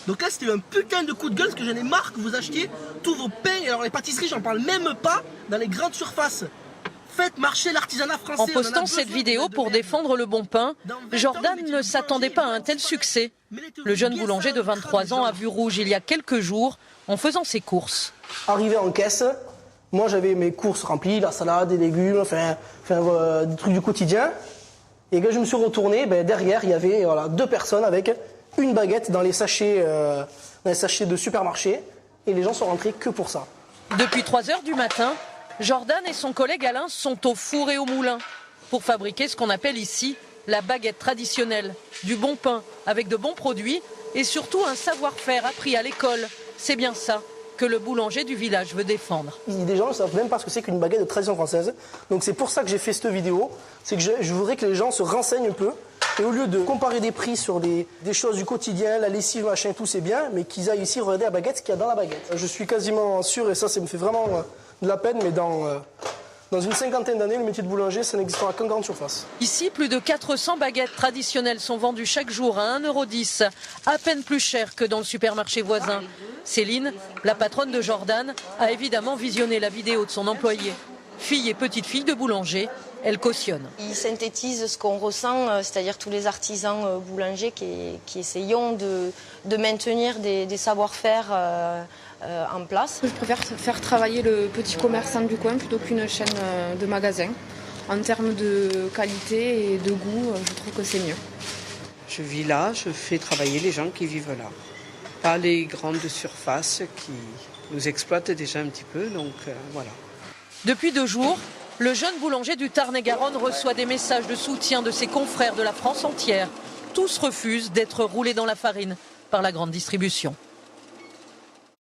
Donc là, c'était un putain de coup de gueule, parce que j'en ai marre que vous achetiez tous vos pains. Et alors les pâtisseries, j'en parle même pas dans les grandes surfaces. Faites marcher l'artisanat français. En postant cette vidéo pour défendre le bon pain, Jordan ne s'attendait pas à un tel succès. Le jeune boulanger de 23 ans a vu rouge il y a quelques jours en faisant ses courses. Arrivé en caisse, moi j'avais mes courses remplies, la salade, des légumes, des trucs du quotidien. Et quand je me suis retourné, derrière il y avait deux personnes avec une baguette dans les sachets de supermarché. Et les gens sont rentrés que pour ça. Depuis 3 h du matin, Jordan et son collègue Alain sont au four et au moulin pour fabriquer ce qu'on appelle ici la baguette traditionnelle. Du bon pain avec de bons produits et surtout un savoir-faire appris à l'école. C'est bien ça que le boulanger du village veut défendre. Des gens ne savent même pas ce que c'est qu'une baguette de tradition française. Donc c'est pour ça que j'ai fait cette vidéo. C'est que je voudrais que les gens se renseignent un peu. Et au lieu de comparer des prix sur des choses du quotidien, la lessive, machin, tout c'est bien, mais qu'ils aillent ici regarder la baguette, ce qu'il y a dans la baguette. Je suis quasiment sûr, et ça me fait vraiment de la peine, mais dans une cinquantaine d'années, le métier de boulanger, ça n'existera qu'en grande surface. Ici, plus de 400 baguettes traditionnelles sont vendues chaque jour à 1,10 €, à peine plus cher que dans le supermarché voisin. Céline, la patronne de Jordan, a évidemment visionné la vidéo de son employé. Fille et petite-fille de boulanger, elle cautionne. Il synthétise ce qu'on ressent, c'est-à-dire tous les artisans boulangers qui essayons de maintenir des savoir-faire en place. Je préfère faire travailler le petit commerçant du coin plutôt qu'une chaîne de magasins. En termes de qualité et de goût, je trouve que c'est mieux. Je vis là, je fais travailler les gens qui vivent là. Pas les grandes surfaces qui nous exploitent déjà un petit peu, donc voilà. Depuis 2 jours, le jeune boulanger du Tarn-et-Garonne reçoit des messages de soutien de ses confrères de la France entière. Tous refusent d'être roulés dans la farine par la grande distribution.